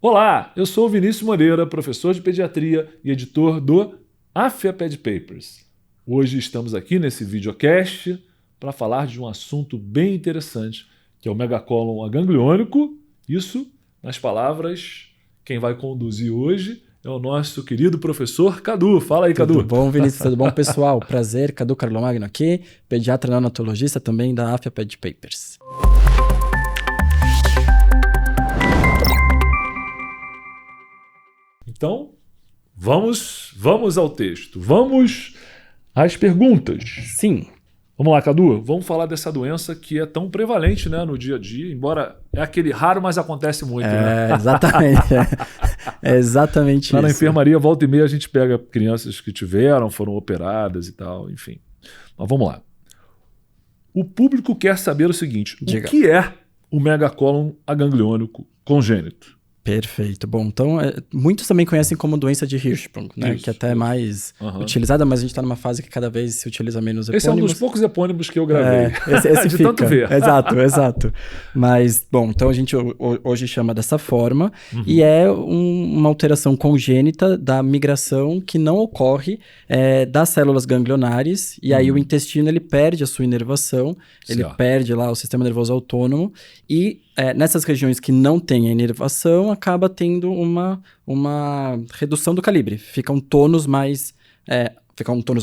Olá, eu sou o Vinícius Moreira, professor de pediatria e editor do Afia Ped Papers. Hoje estamos aqui nesse videocast para falar de um assunto bem interessante, que é o megacólon agangliônico. Isso, nas palavras, quem vai conduzir hoje é o nosso querido professor Cadu. Fala aí, Cadu. Tudo bom, Vinícius? Tudo bom, pessoal? Prazer, Cadu Carlomagno aqui, pediatra neonatologista também da Afia Ped Papers. Então, vamos ao texto. Vamos às perguntas. Sim. Vamos lá, Cadu. Vamos falar dessa doença que é tão prevalente, né, no dia a dia, embora é aquele raro, mas acontece muito. Né? Exatamente. É exatamente lá isso. Na enfermaria, volta e meia, a gente pega crianças que foram operadas e tal, enfim. Mas vamos lá. O público quer saber o seguinte: Diga. O que é o megacólon agangliônico congênito? Perfeito. Bom, então, muitos também conhecem como doença de Hirschsprung, né? Que até é mais utilizada, mas a gente está numa fase que cada vez se utiliza menos epônimos. Esse é um dos poucos epônimos que eu gravei. Esse de fica. Tanto ver. Exato. Mas, bom, então a gente hoje chama dessa forma e é uma alteração congênita da migração que não ocorre das células ganglionares e aí o intestino ele perde a sua inervação, ele perde lá o sistema nervoso autônomo e nessas regiões que não tem a inervação, acaba tendo uma redução do calibre. Fica um tônus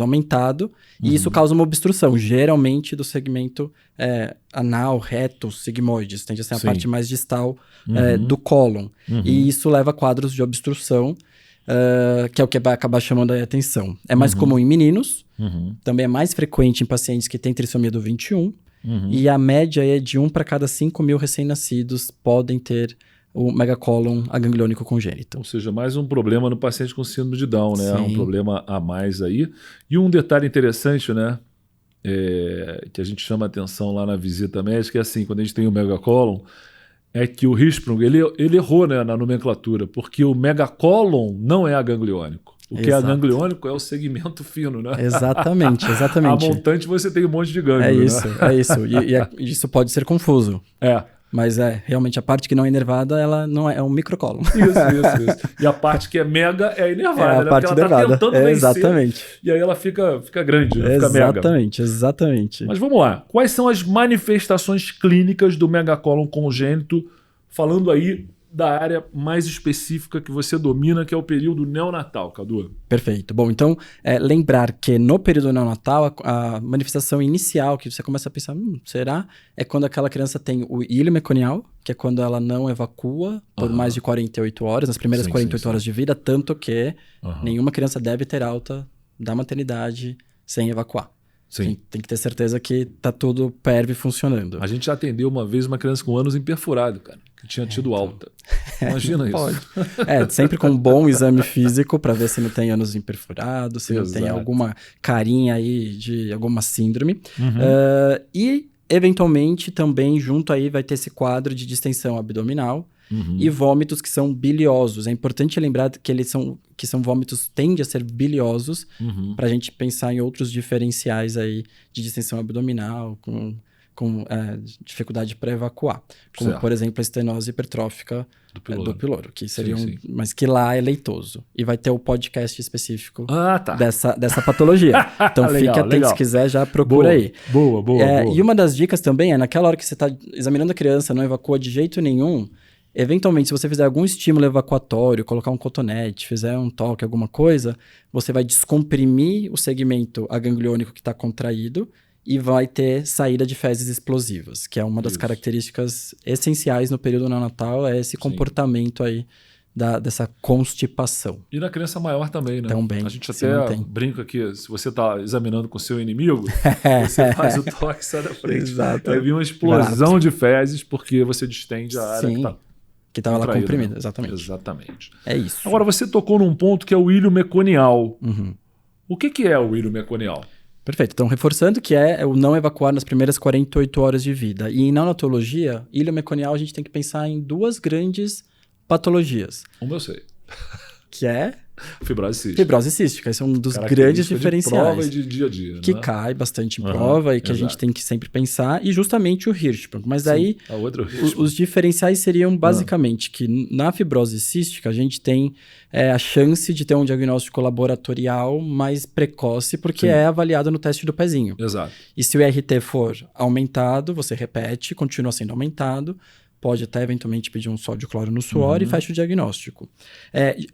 aumentado, e isso causa uma obstrução, geralmente do segmento anal, reto, sigmoides, tende a ser a parte mais distal do cólon. E isso leva a quadros de obstrução, que é o que vai acabar chamando a atenção. É mais comum em meninos, também é mais frequente em pacientes que têm trissomia do 21, e a média é de 1 para cada 5 mil recém-nascidos podem ter o megacólon agangliônico congênito. Ou seja, mais um problema no paciente com síndrome de Down, né? Sim. Um problema a mais aí. E um detalhe interessante, né? Que a gente chama atenção lá na visita médica, é assim, quando a gente tem o megacólon, é que o Hirschsprung, ele errou, né, na nomenclatura, porque o megacólon não é agangliônico. O que é agangliônico é o segmento fino, né? Exatamente. A montante você tem um monte de gânglio, É isso. E isso pode ser confuso. Mas realmente a parte que não é inervada, ela não é um microcólon. Isso. E a parte que é mega é inervada, a parte porque ela inervada. Tá tentando vencer. Exatamente. E aí ela fica grande, né? Fica mega. Exatamente. Mas vamos lá. Quais são as manifestações clínicas do megacólon congênito, falando aí da área mais específica que você domina, que é o período neonatal, Cadu? Perfeito. Bom, então, lembrar que no período neonatal, a manifestação inicial que você começa a pensar, será? É quando aquela criança tem o íleo meconial, que é quando ela não evacua por mais de 48 horas, nas primeiras 48 horas de vida, tanto que nenhuma criança deve ter alta da maternidade sem evacuar. Tem que ter certeza que tá tudo PERV funcionando. A gente já atendeu uma vez uma criança com ânus imperfurado, cara, que tinha tido alta. Imagina isso. Pode. Sempre com um bom exame físico para ver se não tem ânus imperfurado, se não tem alguma carinha aí de alguma síndrome. E, eventualmente, também junto aí vai ter esse quadro de distensão abdominal e vômitos que são biliosos. É importante lembrar que são vômitos tendem a ser biliosos para a gente pensar em outros diferenciais aí de distensão abdominal com dificuldade para evacuar. Como, por exemplo, a estenose hipertrófica do piloro, que seria mas que lá é leitoso. E vai ter o podcast específico dessa patologia. Então fique atento, se quiser, já procura aí. Boa. E uma das dicas também é, naquela hora que você está examinando a criança, não evacua de jeito nenhum, eventualmente, se você fizer algum estímulo evacuatório, colocar um cotonete, fizer um toque, alguma coisa, você vai descomprimir o segmento agangliônico que está contraído e vai ter saída de fezes explosivas, que é uma das características essenciais no período neonatal, é esse comportamento aí dessa constipação. E na criança maior também, né? Também. A gente até brinca que se você está examinando com o seu inimigo, você faz o toque e sai da frente. Exato. Vai vir uma explosão de fezes porque você distende a área que estava lá comprimida, né? Exatamente. É isso. Agora, você tocou num ponto que é o íleo meconial. O que é o íleo meconial? Perfeito. Então, reforçando que é o não evacuar nas primeiras 48 horas de vida. E em neonatologia, íleo meconial, a gente tem que pensar em duas grandes patologias. Uma eu sei. que é Fibrose cística. Fibrose cística. Esse é um dos grandes diferenciais. De prova e de dia a dia. Que né? cai bastante em prova e que a gente tem que sempre pensar. E justamente o Hirschsprung. Mas daí, os diferenciais seriam basicamente que na fibrose cística a gente tem a chance de ter um diagnóstico laboratorial mais precoce, porque é avaliado no teste do pezinho. Exato. E se o RT for aumentado, você repete, continua sendo aumentado. Pode até eventualmente pedir um sódio cloro no suor e fecha o diagnóstico.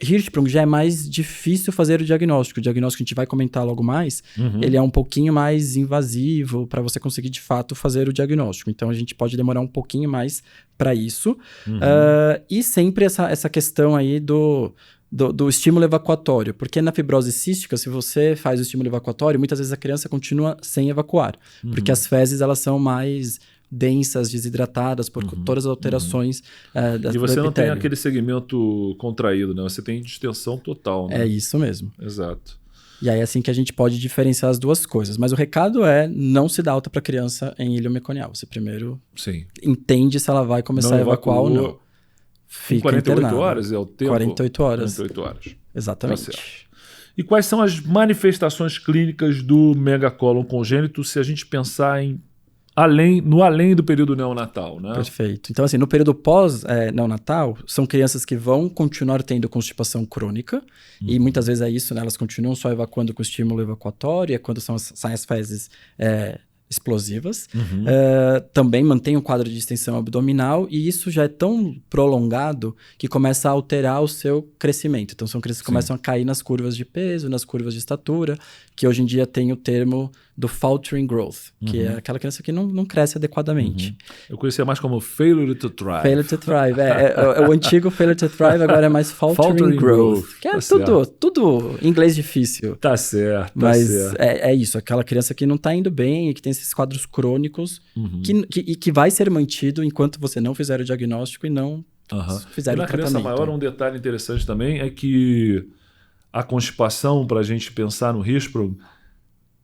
Hirschsprung já é mais difícil fazer o diagnóstico. O diagnóstico que a gente vai comentar logo mais, ele é um pouquinho mais invasivo para você conseguir de fato fazer o diagnóstico. Então a gente pode demorar um pouquinho mais para isso. E sempre essa questão aí do estímulo evacuatório, porque na fibrose cística, se você faz o estímulo evacuatório, muitas vezes a criança continua sem evacuar, porque as fezes elas são mais densas, desidratadas por todas as alterações E você não tem aquele segmento contraído, né? Você tem distensão total, né? É isso mesmo. Exato. E aí é assim que a gente pode diferenciar as duas coisas. Mas o recado é não se dá alta para criança em ilho meconial. Você primeiro entende se ela vai começar a evacuar ou não. Fica 48 internado. horas é o tempo? 48 horas. 48 horas. Exatamente. Tá certo. E quais são as manifestações clínicas do megacólon congênito se a gente pensar em além do período neonatal, né? Perfeito. Então, assim, no período pós-neonatal, são crianças que vão continuar tendo constipação crônica, e muitas vezes é isso, né? Elas continuam só evacuando com estímulo evacuatório, é quando saem as fezes explosivas. Também mantém um quadro de distensão abdominal, e isso já é tão prolongado que começa a alterar o seu crescimento. Então, são crianças que começam a cair nas curvas de peso, nas curvas de estatura, que hoje em dia tem o termo do faltering growth, que é aquela criança que não cresce adequadamente. Eu conhecia mais como failure to thrive. Failure to thrive. O antigo failure to thrive agora é mais faltering growth. Que é tudo inglês difícil. Tá certo, Mas é isso, aquela criança que não tá indo bem e que tem esses quadros crônicos que vai ser mantido enquanto você não fizer o diagnóstico e não fizer o tratamento. Na criança maior, um detalhe interessante também é que a constipação, para a gente pensar no Hirschsprung,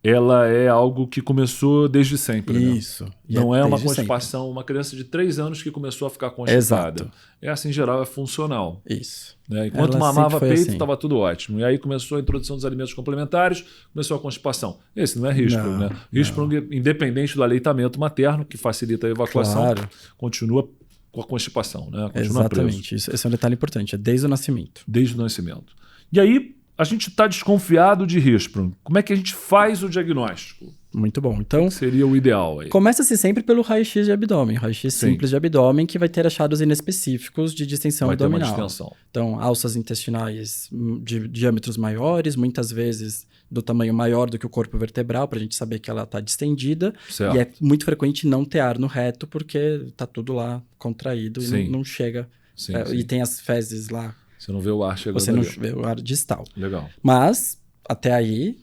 ela é algo que começou desde sempre. Isso. Né? Não é uma constipação, sempre. Uma criança de 3 anos que começou a ficar constipada. Exato. Essa, em geral, é funcional. Isso. Né? Enquanto mamava peito, estava tudo ótimo. E aí começou a introdução dos alimentos complementares, começou a constipação. Esse não é Hirschsprung, né? Hirschsprung, independente do aleitamento materno, que facilita a evacuação, continua com a constipação. Né? Continua Exatamente. Preso. Esse é um detalhe importante. É desde o nascimento. Desde o nascimento. E aí, a gente está desconfiado de Hirschsprung. Como é que a gente faz o diagnóstico? Muito bom. Então, o que seria o ideal aí? Começa-se sempre pelo raio-x de abdômen. Raio-x simples de abdômen, que vai ter achados inespecíficos de distensão abdominal. Ter uma distensão. Então, alças intestinais de diâmetros maiores, muitas vezes do tamanho maior do que o corpo vertebral, para a gente saber que ela está distendida. Certo. E é muito frequente não ter ar no reto, porque está tudo lá contraído e não chega. E tem as fezes lá. Você não vê o ar chegando. Você não vê o ar distal. Legal. Mas, até aí,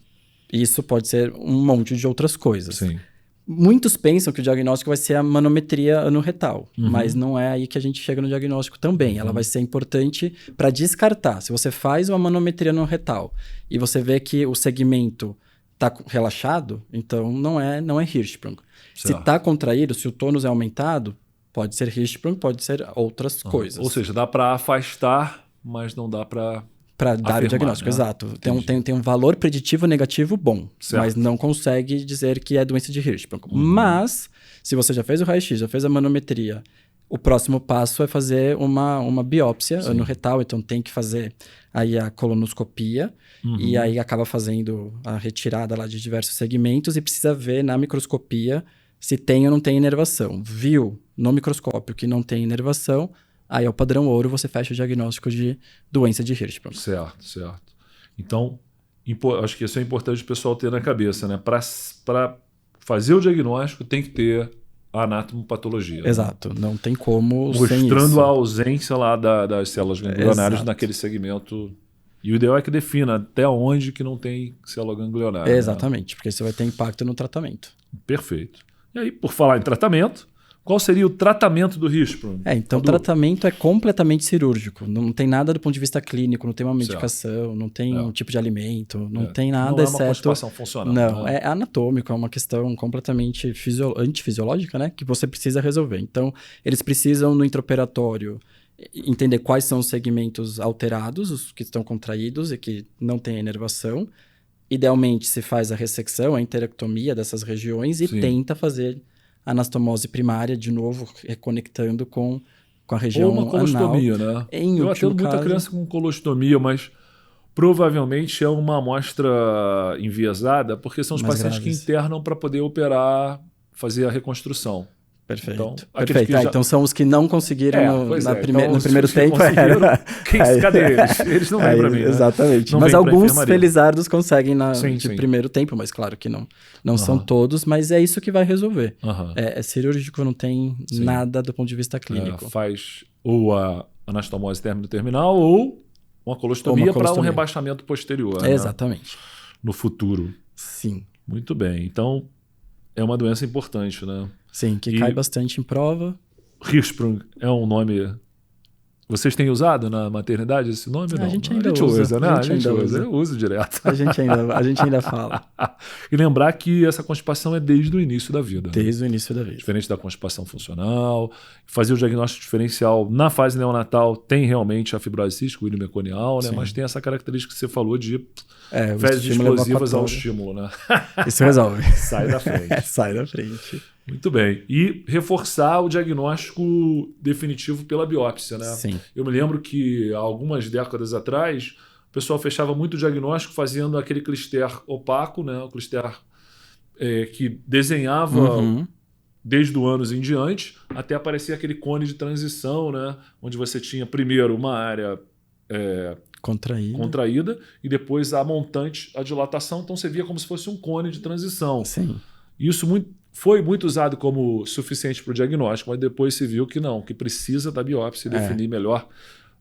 isso pode ser um monte de outras coisas. Sim. Muitos pensam que o diagnóstico vai ser a manometria anorretal, mas não é aí que a gente chega no diagnóstico também. Ela vai ser importante para descartar. Se você faz uma manometria anorretal e você vê que o segmento está relaxado, então não é Hirschsprung. Se está contraído, se o tônus é aumentado, pode ser Hirschsprung, pode ser outras coisas. Ou seja, dá para afastar, mas não dá para dar o diagnóstico, né? Exato. Tem um valor preditivo negativo bom, mas não consegue dizer que é doença de Hirschsprung. Mas, se você já fez o raio-x, já fez a manometria, o próximo passo é fazer uma biópsia anorretal, então tem que fazer aí a colonoscopia, e aí acaba fazendo a retirada lá de diversos segmentos e precisa ver na microscopia se tem ou não tem inervação. Viu no microscópio que não tem inervação, aí é o padrão ouro, você fecha o diagnóstico de doença de Hirschsprung. Certo. Então, acho que isso é importante o pessoal ter na cabeça, né? Para fazer o diagnóstico tem que ter a anatomopatologia. Exato, né? Não tem como mostrando a ausência lá das células ganglionares naquele segmento. E o ideal é que defina até onde que não tem célula ganglionária. Exatamente, porque isso vai ter impacto no tratamento. Perfeito. E aí, por falar em tratamento, qual seria o tratamento do Hirschsprung? Então o tratamento é completamente cirúrgico. Não tem nada do ponto de vista clínico, não tem uma medicação, não tem um tipo de alimento, não tem nada exceto... Não é uma constipação funcional. Não, é anatômico, é uma questão completamente antifisiológica, né? Que você precisa resolver. Então, eles precisam no intraoperatório entender quais são os segmentos alterados, os que estão contraídos e que não têm inervação. Idealmente, se faz a ressecção, a enterectomia dessas regiões e tenta fazer anastomose primária, de novo, reconectando com a região anal. Ou uma colostomia, né? Eu atendo muita criança com colostomia, mas provavelmente é uma amostra enviesada, porque são os pacientes que internam para poder operar, fazer a reconstrução. Perfeito. Então, perfeito. Então são os que não conseguiram no primeiro tempo. Cadê eles? Eles não vêm para mim. Exatamente. Não mas alguns felizardos conseguem de primeiro tempo, mas claro que não são todos, mas é isso que vai resolver. É cirúrgico, não tem nada do ponto de vista clínico. Faz ou a anastomose término-terminal ou uma colostomia para um rebaixamento posterior. Exatamente. Né? No futuro. Sim. Muito bem. Então, é uma doença importante, né? Sim, que cai bastante em prova. Hirschsprung é um nome... Vocês têm usado na maternidade esse nome? Não? A gente ainda usa, né? A gente usa. Eu uso direto. A gente ainda fala. E lembrar que essa constipação é desde o início da vida. Desde o início da vida. Diferente da constipação funcional. Fazer o diagnóstico diferencial na fase neonatal tem realmente a fibrose cística, o ilho meconial, né? Mas tem essa característica que você falou de fezes explosivas ao estímulo, né? Isso resolve. Sai da frente. Sai da frente. Muito bem. E reforçar o diagnóstico definitivo pela biópsia, né? Sim. Eu me lembro que há algumas décadas atrás, o pessoal fechava muito o diagnóstico fazendo aquele clister opaco, né? O clister que desenhava desde o ânus em diante, até aparecer aquele cone de transição, né? Onde você tinha primeiro uma área contraída e depois a montante, a dilatação. Então você via como se fosse um cone de transição. Sim. Isso foi muito usado como suficiente para o diagnóstico, mas depois se viu que não, que precisa da biópsia e definir melhor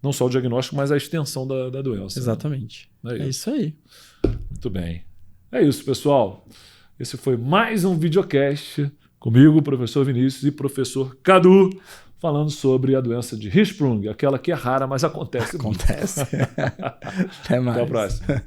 não só o diagnóstico, mas a extensão da doença. Exatamente. Né? É isso aí. Muito bem. É isso, pessoal. Esse foi mais um videocast comigo, professor Vinícius e professor Cadu, falando sobre a doença de Hirschsprung, aquela que é rara, mas acontece muito. Até mais. Até a próxima.